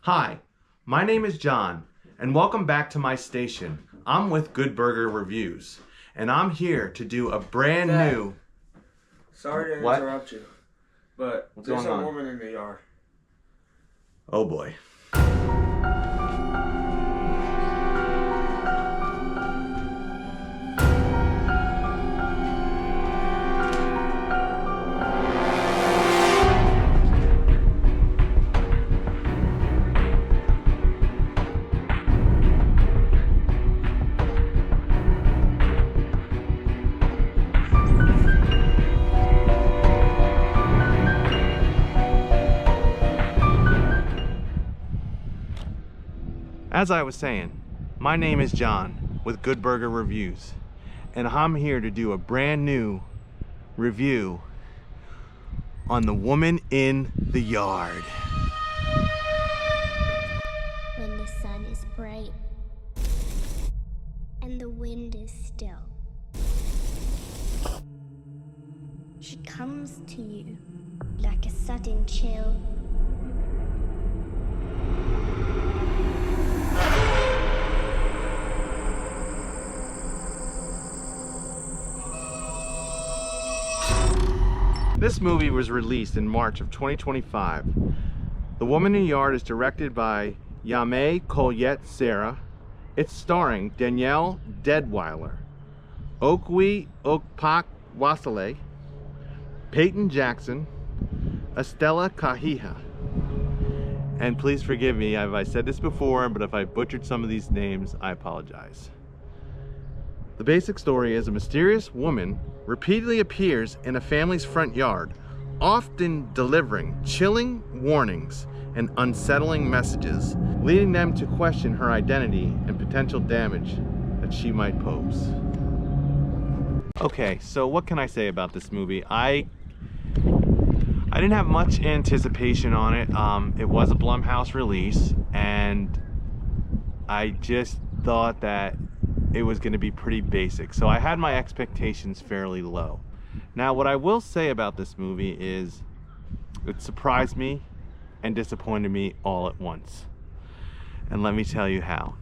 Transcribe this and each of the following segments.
Hi, my name is John, and welcome back to my station. I'm with Good Burger Reviews, and I'm here to do a brand new... Sorry to What? interrupt you, but What's there's going a on? woman in the yard. Oh boy. As I was saying, my name is John with Good Burger Reviews, and I'm here to do a brand new review on The Woman in the Yard. When the sun is bright and the wind is still, she comes to you like a sudden chill. This movie was released in March of 2025. The Woman in the Yard is directed by Yame Colette Serra. It's starring Danielle Deadwyler, Okwe Okpak-Wasile, Peyton Jackson, Estella Kahiha. And please forgive me if I said this before, but if I butchered some of these names, I apologize. The basic story is a mysterious woman repeatedly appears in a family's front yard, often delivering chilling warnings and unsettling messages, leading them to question her identity and potential damage that she might pose. Okay, so what can I say about this movie? I didn't have much anticipation on it. It was a Blumhouse release, and I just thought that it was going to be pretty basic. So I had my expectations fairly low. Now, what I will say about this movie is it surprised me and disappointed me all at once. And let me tell you how.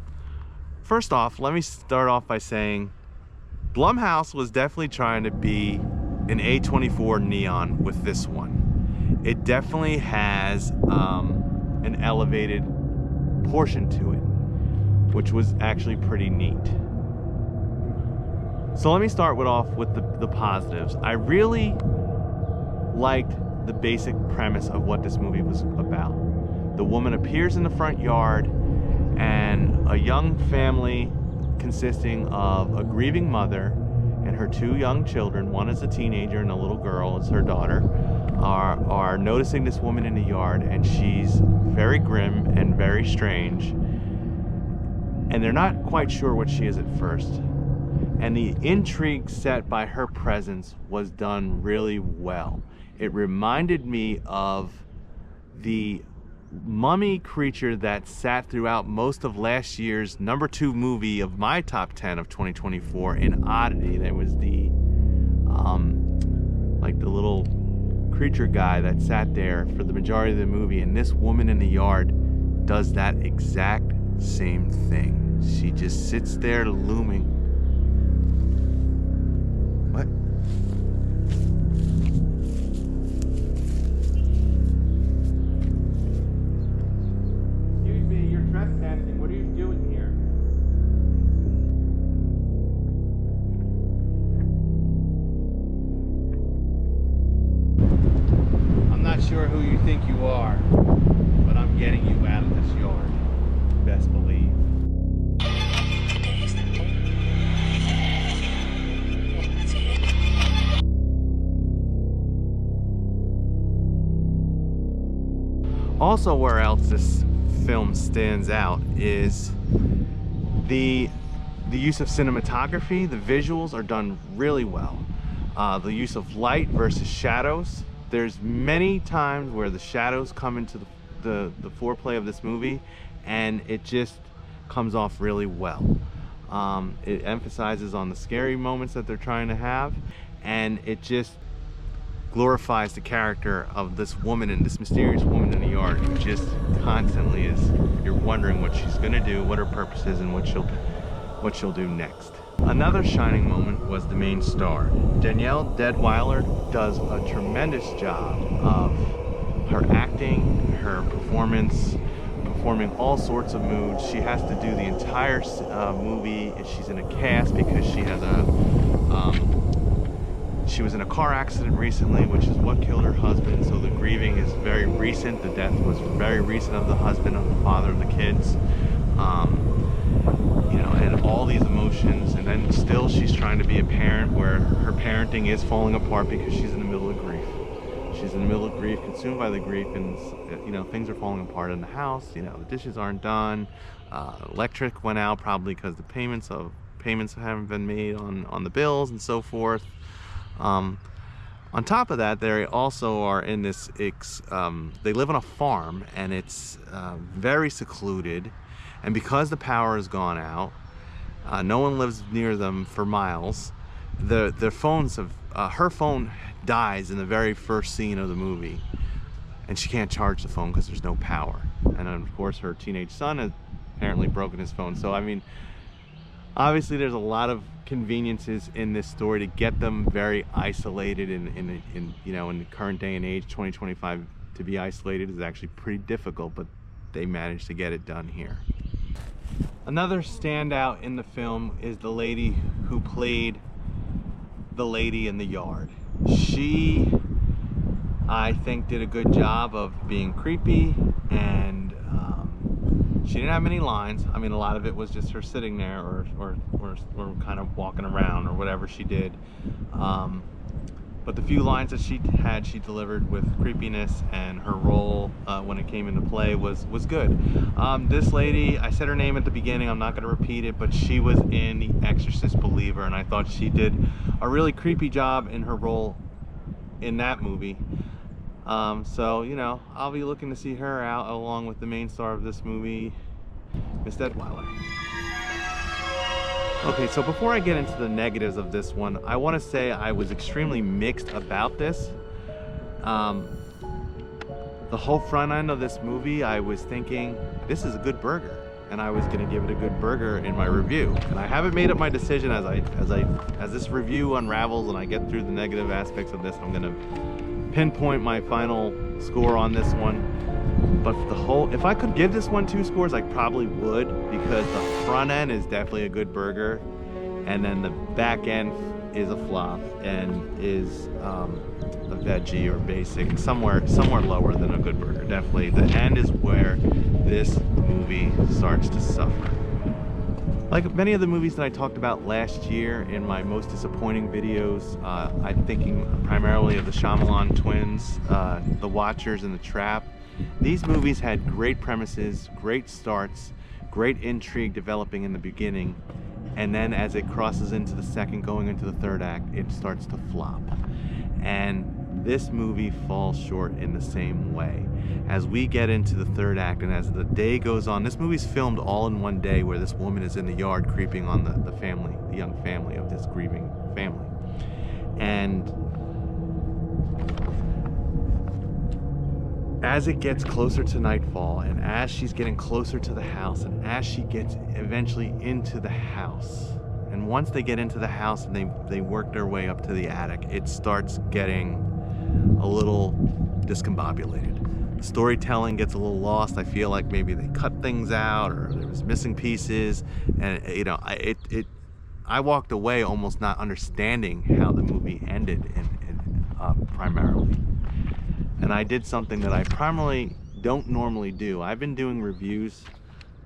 First off, let me start off by saying Blumhouse was definitely trying to be an A24 Neon with this one. It definitely has an elevated portion to it, which was actually pretty neat. So let me start off with the positives. I really liked the basic premise of what this movie was about. The woman appears in the front yard, and a young family consisting of a grieving mother and her two young children, one is a teenager and a little girl is her daughter, are noticing this woman in the yard, and she's very grim and very strange, and they're not quite sure what she is at first. And the intrigue set by her presence was done really well. It reminded me of the mummy creature that sat throughout most of last year's #2 movie of my top 10 of 2024 in Oddity. There was the like the little creature guy that sat there for the majority of the movie, and this woman in the yard does that exact same thing. She just sits there looming. What? Excuse me, you're trespassing. What are you doing here? I'm not sure who you think you are, but I'm getting you out of this yard. Best believe. Also, where else this film stands out is the use of cinematography. The visuals are done really well. The use of light versus shadows. There's many times where the shadows come into the foreplay of this movie, and it just comes off really well. It emphasizes on the scary moments that they're trying to have, and it just glorifies the character of this woman, and this mysterious woman in the yard who just constantly is you're wondering what she's gonna do, what her purpose is, and what she'll do next. Another shining moment was the main star. Danielle Deadwyler does a tremendous job of her acting, her performance, performing all sorts of moods. She has to do the entire movie. She's in a cast because she has she was in a car accident recently, which is what killed her husband. So the grieving is very recent. The death was very recent of the husband, of the father of the kids. You know, and all these emotions, and then still she's trying to be a parent where her parenting is falling apart because she's in the middle of grief. She's in the middle of grief, consumed by the grief, and you know, things are falling apart in the house. You know, the dishes aren't done, electric went out probably because the payments haven't been made on the bills and so forth. On top of that, they also are in this, they live on a farm, and it's very secluded. And because the power has gone out, no one lives near them for miles. Their phones have, her phone dies in the very first scene of the movie, and she can't charge the phone because there's no power. And then, of course, her teenage son has apparently broken his phone. So I mean, obviously there's a lot of conveniences in this story to get them very isolated. In you know, in the current day and age, 2025, to be isolated is actually pretty difficult, but they managed to get it done here. Another standout in the film is the lady who played the lady in the yard. She, I think, did a good job of being creepy, and she didn't have many lines. I mean, a lot of it was just her sitting there or kind of walking around or whatever she did. But the few lines that she had, she delivered with creepiness, and her role when it came into play was good. This lady, I said her name at the beginning, I'm not going to repeat it, but she was in The Exorcist Believer, and I thought she did a really creepy job in her role in that movie. So, you know, I'll be looking to see her out along with the main star of this movie, Miss Deadwyler. Okay, so before I get into the negatives of this one, I want to say I was extremely mixed about this. The whole front end of this movie, I was thinking, this is a good burger, and I was going to give it a good burger in my review. And I haven't made up my decision. As this review unravels and I get through the negative aspects of this, I'm going to pinpoint my final score on this one. But for the whole, if I could give this one 2 scores, I probably would, because the front end is definitely a good burger, and then the back end is a flop and is a veggie or basic, somewhere lower than a good burger. Definitely the end is where this movie starts to suffer. Like many of the movies that I talked about last year in my most disappointing videos, I'm thinking primarily of the Shyamalan twins, The Watchers and The Trap. These movies had great premises, great starts, great intrigue developing in the beginning, and then as it crosses into the second, going into the third act, it starts to flop. And this movie falls short in the same way. As we get into the third act and as the day goes on, this movie's filmed all in one day, where this woman is in the yard creeping on the family, the young family of this grieving family. And as it gets closer to nightfall, and as she's getting closer to the house, and as she gets eventually into the house, and once they get into the house and they work their way up to the attic, it starts getting a little discombobulated. The storytelling gets a little lost. I feel like maybe they cut things out, or there was missing pieces, and you know, I walked away almost not understanding how the movie ended primarily. And I did something that I primarily don't normally do. I've been doing reviews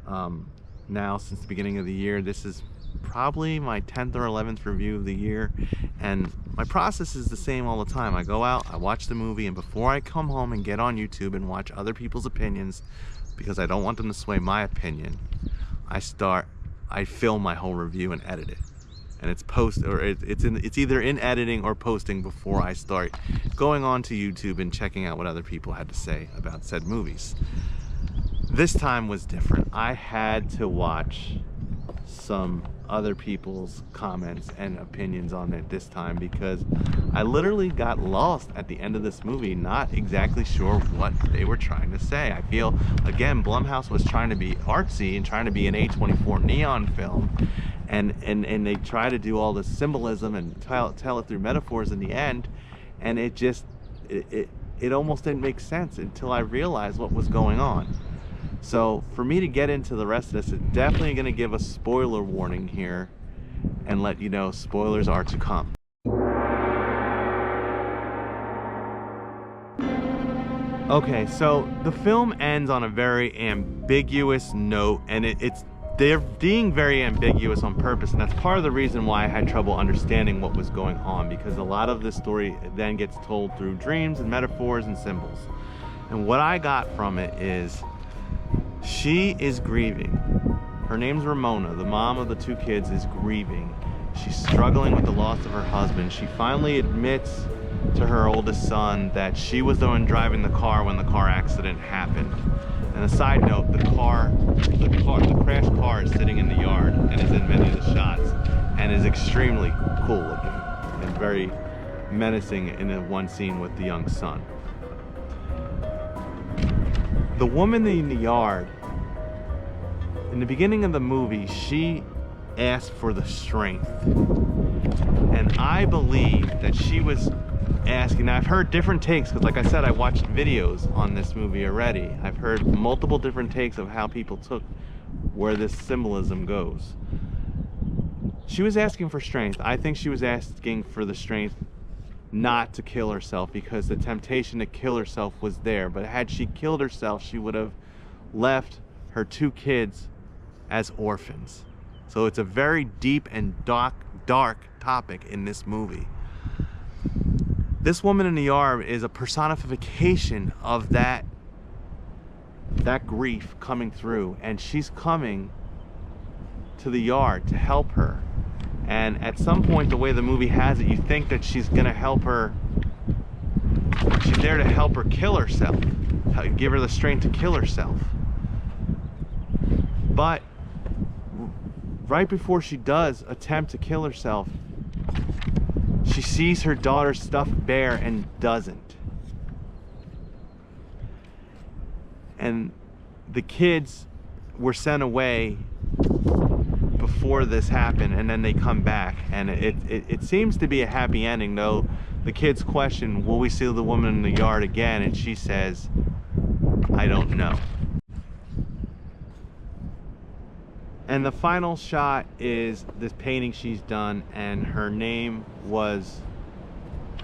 now since the beginning of the year. This is probably my 10th or 11th review of the year, and my process is the same all the time. I go out, I watch the movie, and before I come home and get on YouTube and watch other people's opinions, because I don't want them to sway my opinion, I film my whole review and edit it. And it's either in editing or posting before I start going on to YouTube and checking out what other people had to say about said movies. This time was different. I had to watch some other people's comments and opinions on it this time, because I literally got lost at the end of this movie, not exactly sure what they were trying to say. I feel, again, Blumhouse was trying to be artsy and trying to be an A24 neon film, and they try to do all this symbolism and tell it through metaphors in the end, and it just, it almost didn't make sense until I realized what was going on. So for me to get into the rest of this, it's definitely going to give a spoiler warning here and let you know spoilers are to come. Okay, so the film ends on a very ambiguous note, and they're being very ambiguous on purpose, and that's part of the reason why I had trouble understanding what was going on, because a lot of this story then gets told through dreams and metaphors and symbols. And what I got from it is she is grieving. Her name's Ramona. The mom of the two kids is grieving. She's struggling with the loss of her husband. She finally admits to her oldest son that she was the one driving the car when the car accident happened. And a side note, the crashed car is sitting in the yard and is in many of the shots and is extremely cool looking and very menacing in one scene with the young son. The woman in the yard, in the beginning of the movie, she asked for the strength. And I believe that she was asking, now I've heard different takes, because like I said, I watched videos on this movie already. I've heard multiple different takes of how people took where this symbolism goes. She was asking for strength. I think she was asking for the strength not to kill herself, because the temptation to kill herself was there. But had she killed herself, she would have left her two kids as orphans. So it's a very deep and dark topic in this movie. This woman in the yard is a personification of that grief coming through, and she's coming to the yard to help her. And at some point, the way the movie has it, you think that she's gonna help her. She's there to help her kill herself, give her the strength to kill herself. But right before she does attempt to kill herself, she sees her daughter's stuffed bear and doesn't. And the kids were sent away before this happened, and then they come back, and it seems to be a happy ending, though the kids question, will we see the woman in the yard again? And she says, I don't know. And the final shot is this painting she's done, and her name was,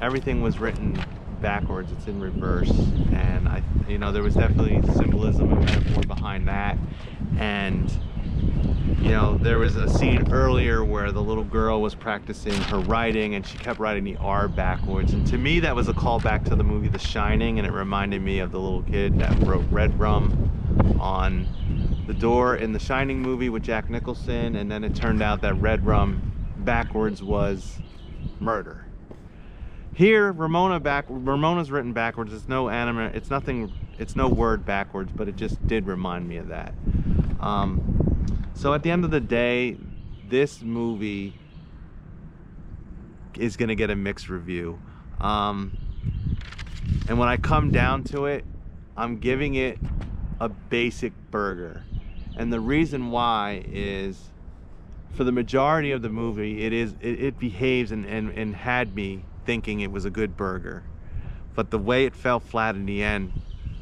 everything was written backwards. It's in reverse, and there was definitely symbolism and metaphor behind that. And there was a scene earlier where the little girl was practicing her writing, and she kept writing the R backwards. And to me, that was a callback to the movie The Shining, and it reminded me of the little kid that wrote red rum on the door in The Shining movie with Jack Nicholson, and then it turned out that red rum backwards was murder. Here, Ramona's written backwards. It's no anime, it's nothing, it's no word backwards, but it just did remind me of that. So at the end of the day, this movie is gonna get a mixed review. And when I come down to it, I'm giving it a basic burger. And the reason why is, for the majority of the movie, it behaves and had me thinking it was a good burger. But the way it fell flat in the end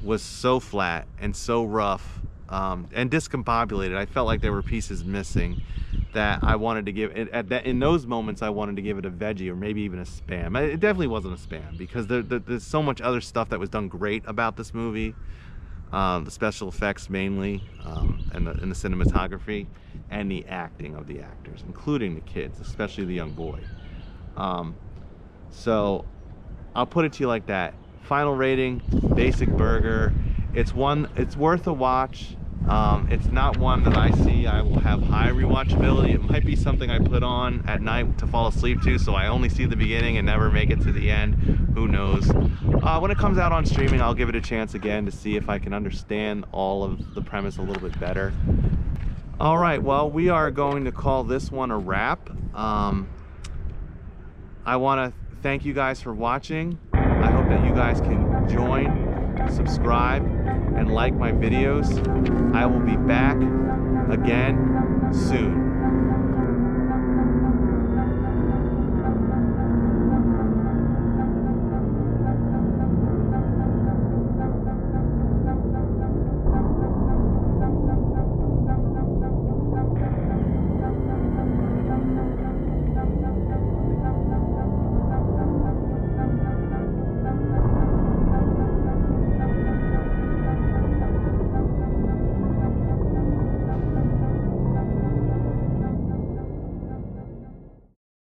was so flat and so rough and discombobulated. I felt like there were pieces missing that I wanted to give it, in those moments I wanted to give it a veggie or maybe even a Spam. It definitely wasn't a Spam, because there's so much other stuff that was done great about this movie. The special effects mainly, and the cinematography, and the acting of the actors, including the kids, especially the young boy. So I'll put it to you like that. Final rating, basic burger. It's worth a watch. It's not one that I see I will have high rewatchability. It might be something I put on at night to fall asleep to, so I only see the beginning and never make it to the end. Who knows? When it comes out on streaming, I'll give it a chance again to see if I can understand all of the premise a little bit better. All right, well, we are going to call this one a wrap. I want to thank you guys for watching. I hope that you guys can join, subscribe, and like my videos. I will be back again soon.